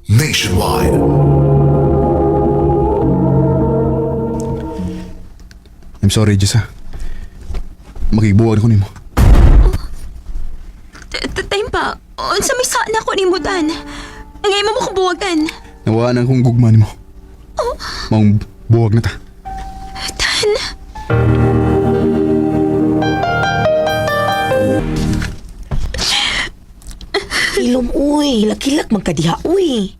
nationwide. I'm sorry, Jess, ha. Makibuwag ako nimo. Time pa, unsa may sana ko ni mo, Dan? Ngayon mo ko buwagan. Nawaan ang kong gugma nimo. Maong buwag na ta. Dan, Ilom, uy. Lakilak magkadiha, uy.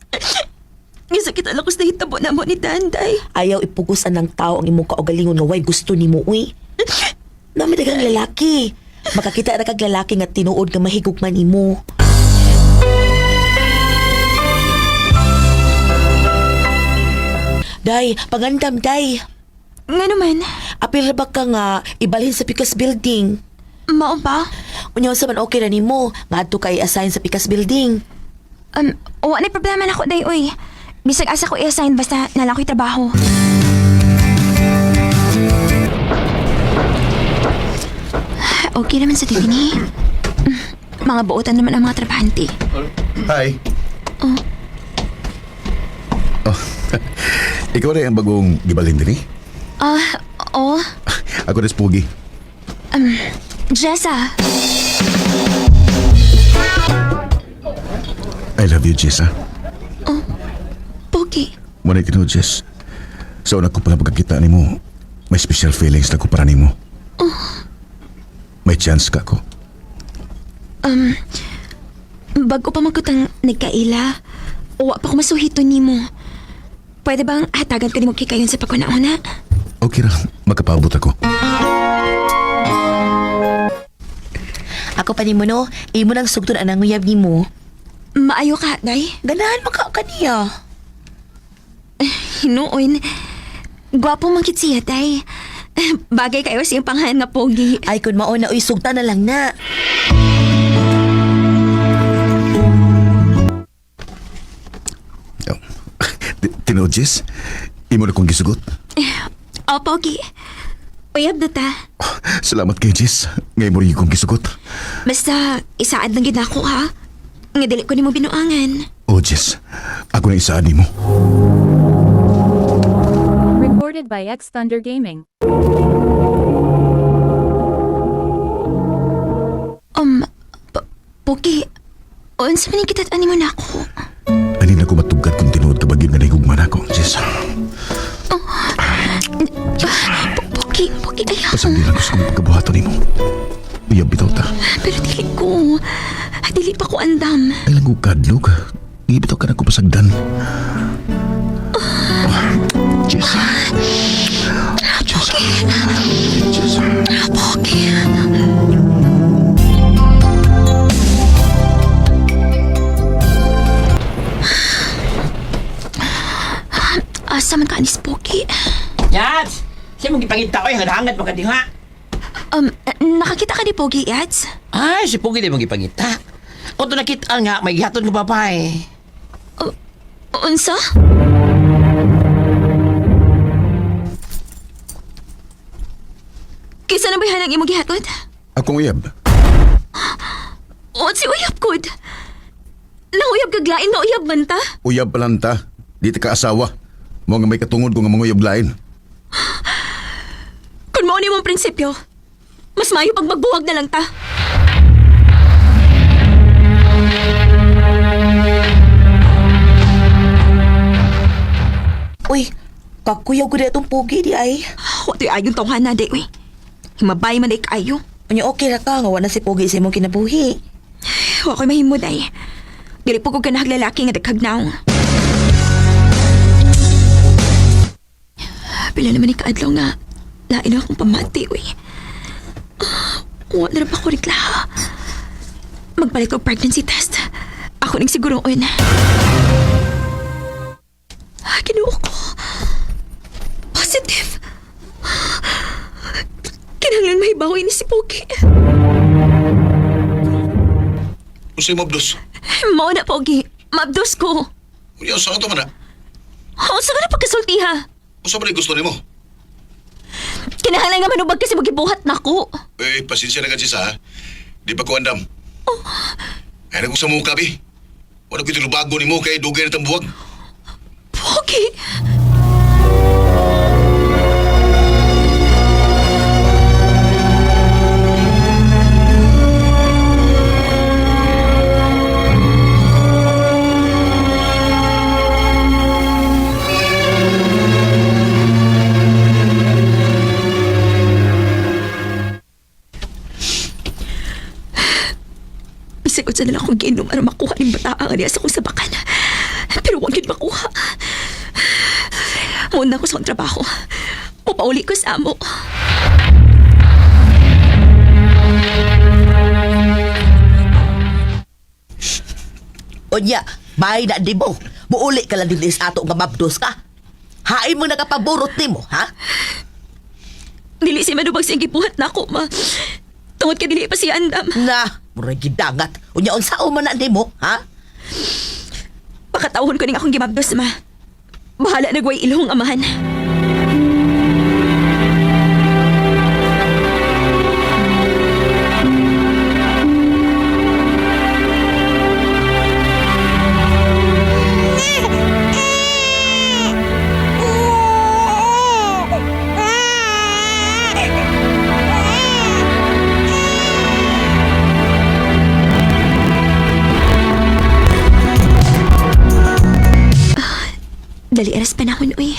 gisakit alam ko sa hitabo na mo ni Dan, day. Ayaw ipugusan ng tao ang imong kaugalingon nga way gusto nimo, uy. Nami dagang lalaki. Makakita ra kag lalaki nga tinuod nga mahigugman nimo. Day, pagandam, day. Nga naman, Apil ra ba ka nga ibalhin sa Pikas Building? mao ba? Unyaw sa man okay na nimo, ngadto kay assign sa Pikas Building. Wala na problema na ko, day, uy. Bisag asa ko i-assign basta nalang ko'y trabaho. Okay naman sa TV. Mga buotan naman ang mga trabahante. Hi. Oh. Ikaw rin ang bagong gibalhin din eh? Oo. Ako rin Spooky. Jessa, I love you, Jess, ha? Pogi. Muna itino, Jess. Sa una ko pa nga pagkakita ni mo, may special feelings na ko para ni mo. May chance ka ko. Bago pa magkutang nagkaila, uwa pa ko masuhito ni mo. Pwede bang hatagan ka ni mo kikayon sa pagkunauna? Okay ra, makapabot ako. Ako pa nimo no, imo nang sugton anang uyab nimo. Maayo ka, day. Ganahan maka kaniya. Hinuon. Gwapo man kit siya, day. Bagay kayo siyang panghan nga pogi. Ay kun mao na uy sugta na lang na. Oh. Tino, Jess? Imo na kong gisugot? O, pogi. Uyab na ta. Salamat kay Jess. Ngayon mo rin kong gisugot. Basta, isaad lang gid ako, ha? Nga dili ko ni mo binuangan. Oh, Jess. Ako na isaan ni mo. Recorded by X Thunder Gaming. Pogi, unsa man kita ani mo na ako? Anin ako matugad kung tinuod ka bagyo nga nahigugman ako, Jess. Pogi, ayaw. Pasabihan ko sa kong pagkabuhato ni mo. Uyab bitaw ta. Pero dili ko. Dili pa ko andam. Ay lang ko kadlog. Ibitaw ka na ko pasagdan. Jess. Jess. Jess. Pogi. Asa man ka ni Pogi? Yats! Siya mong ipangita ko yung hangat magkadinga. Nakakita ka ni Pogi, Yats? Ay, si Pugi di mong ipangita. O ito nakita nga, may ihatod ng babae. Unsa? Kisa na ba yan ang imong gihatod? Akong uyab. O, si Uyab Kod. Nanguyab kaglain na uyab man ta? Uyab pa lang ta. Di ta ka asawa. Mo nga may katungod ko nga mga uyab lain. Kung mao ni mong prinsipyo, mas mayo pag magbuwag na lang ta. Uy, kakuyaw ko na itong pogi di ay. Wato'y ayon tawhan na, day, uy. Himabay man day kayo. Unya okay ra ka nga wala si pogi sa imong kinabuhi. Wako'y mahimo, day. Dili po ko ganahag lalaki nga daghagnaw. Pila naman ni kaadlaw nga lain na akong pamati, uy. Wala na ba ko rigla? Magpalit ko pregnancy test. Ako ning siguroon. Kinuha ko. Positive. Kinahanglan mahibawi ni si Pogi. Usay mabdos. Mao na, Pogi. Mabdos ko. Unya, saan ito man na? Sa ka na pagkasulti, ha? Usa ba gusto nimo? Kinahanglan nga manubag kasi magibuhat na ko. Eh, pasensya na ka, Jess, ha? Di pa ko andam. Ay na ko sa muka, bi. Wala ko tinubago ni mo kay dugay na tambuwag. Pogi! Bisag ko sa nalang akong giinom para makuha ng bataan niya sa kong sabakan. Pero huwag yun makuha. Muna ko sa akong trabaho. Upauli ko sa amo. Unya, may na di mo. Muuli ka lang din sa ato nga mabdos ka. Hain mo nakapaburot ni mo, ha? Dili si Manubag siyang gibuhat na ako, ma. Tungod ka dili pa si Andam. Na, murag gidangat. Unya, unsao man na ni mo, ha? Pakatawon ko ning akong gimabdos, ma. Bahala nagway ilong amahan. Dali aras panahon, uy.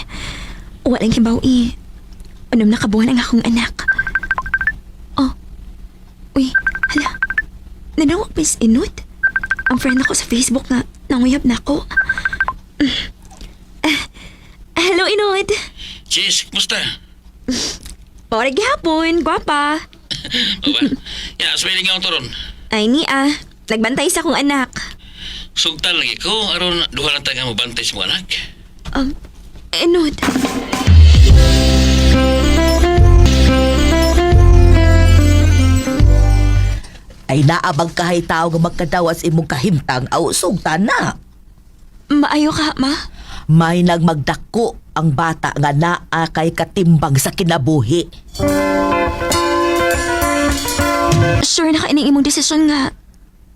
Walang hibaw, Unom na kabuhan ang akong anak. Oh. Uy, hala. Nanawag pa si Inod? Ang friend ako sa Facebook nga nanguyab na ako. Hello, Inod. Sis, kumusta? Orag hapon, gwapa. Baba. Ya, swiling nga ang turon. Ay ni nagbantay sa akong anak. Sugtan lagi ko, aron duha lang tayo nga mabantay sa mga anak. Inod. Ay naabang kahay tao nga magkadawas imong kahimtang aw sugtan na. Maayo ka, ma? May nagmagdako ang bata nga naa kay katimbang sa kinabuhi. Sure na ka ining imong desisyon nga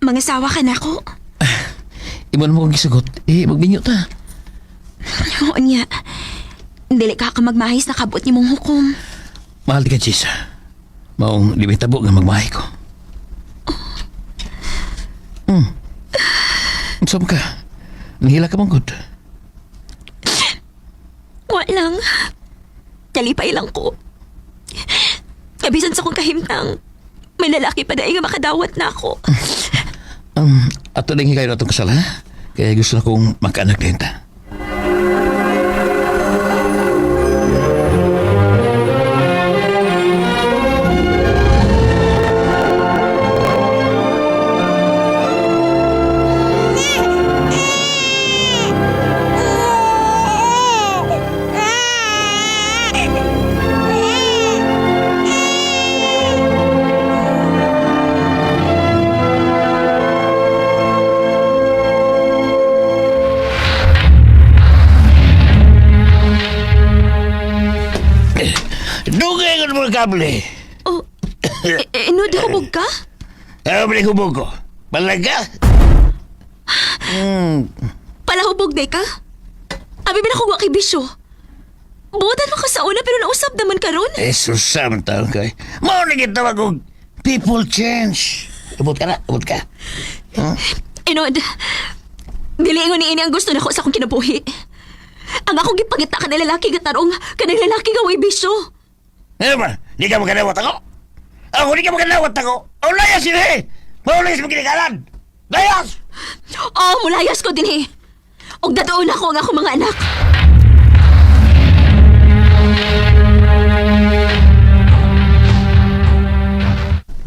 mangasawa ka na ako. Iman mo kong gisugot, magbinyo ta. Oo niya. Dili ka magmahis na kabot ni mong hukom. Mahal di ka, Sis. Maong di may tabo nga magmahay ko. Saan ka? Nahila ka mong good. Walang. Kalipay lang ko. Kabisan sa kong kahimtang, may lalaki pa dahil nga makadawat na ako. Ato lang kayo na itong kasal, ha? Kaya gusto na kong magkaanak din ta. Dugay ko mo kable. Oh, Inod, hubog ka? Ano ba hubog ko? Balaga? Palahubog day ka? Abi ba na kung kay bisyo? Buotan mo ka sa una pero nausap naman ka ron? Susam taon kay. Mao na kita mag people change. Abot ka na, abot ka. Inod, dili ingon ni ini ang gusto nako sa akong kinabuhi. Ang akong gipangita ka na lalaki nga tarong, ka na lalaki nga way bisyo. Ano ba? Di ka magkanawat ako? Ako di ka magkanawat ako. O layas yun eh! Maulayas mo kinikalan! Layas! Oh, mulayas ko din eh. Og datoon ako ang akong mga anak.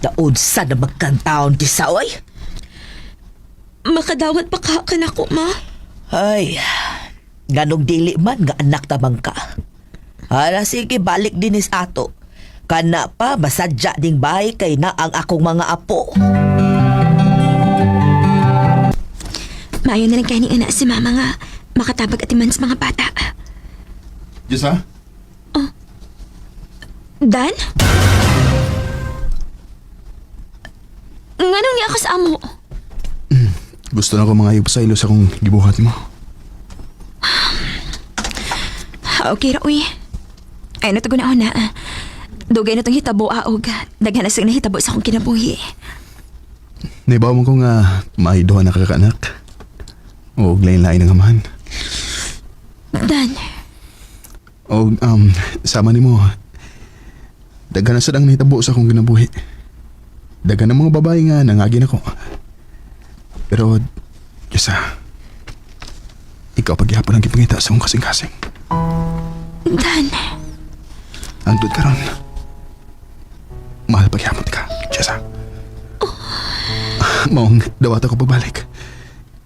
Daod sa na magkantaon di sa oy. Makadawat pa ka na ko, ma. Ay, ganong dili man nga anak tamang ka. Hala sige, balik dinis ato. Kana pa, masadya ding bahay kay na ang akong mga apo. Maayo na lang kayo ni ina si mama nga makatabag atiman sa mga bata. Jessa? Dan? Nganong niya ako sa amo? Gusto na ko mga ipasaylo sa akong gibuhat mo. Okay ra, uy. Ay, natag na ako na. Dugay na itong hitabo, aog. Daghan na siyang nahitabo sa akong kinabuhi. Naibaw mo ko nga maiduha na kakaanak. O lain-lain ang amahan. Dan, O sama ni mo. Daghan na sadang nahitabo sa akong kinabuhi. Daghan na mga babae nga nangagin ako. Pero, Jessa, ikaw paghihapon ang gipangita sa akong kasing-kasing. Dan, Andod ka ron. Mahal paghihapon ka, Jessa. Maong dawat ako pabalik.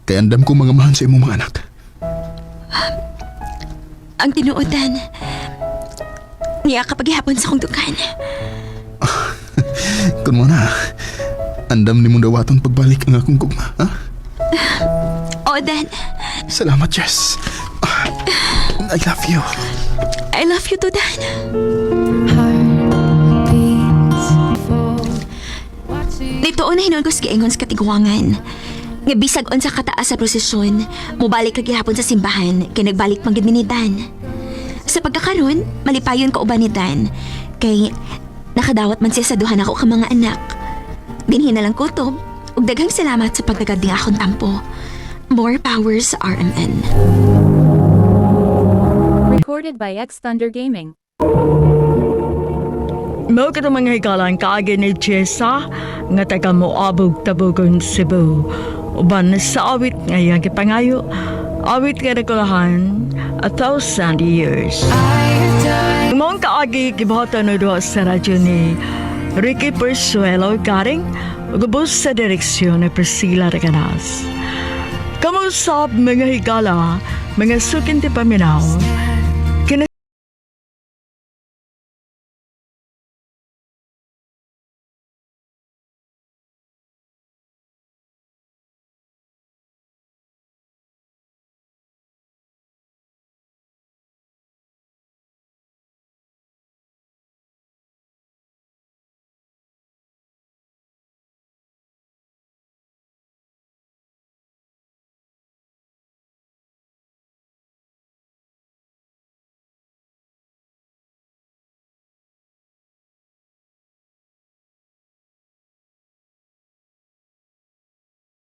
Kaya andam ko mga mahan sa imong mga anak. ang tinuodan. Niya kapag ihapon sa akong dukan. Kun mo na, andam ni mong dawaton pagbalik ang akong gugma, ha? O, Dan. Salamat, Jess. I love you. I love you too, Dan. Dito na hinon ko sa giingon sa katiguangan. Nga bisag on sa kataas sa prosesyon, mubalik lagi hapon sa simbahan, kay nagbalik panggid mi ni Dan. Sa pagkakaroon, malipayon ko uban ni Dan, kay nakadawat man siya sa duhan ako ka mga anak. Dinhin na lang kutob, ug daghang salamat sa pagkagading akong tampo. More power sa RMN. Recorded by X Thunder Gaming. Mao ka mga hikalang kaagi ni Jessa nga taga Moabog Tabugon, Cebu. Uban sa awit ngayang kipangayo, awit nga nagulahan 1,000 years. Mong kaagi gibuhatan na doon sa radyo ni Ricky Persuelo Garing ugubos sa direksyon ni Priscilla Reganas. Kamusap mga higala, mga sukin ti paminaw,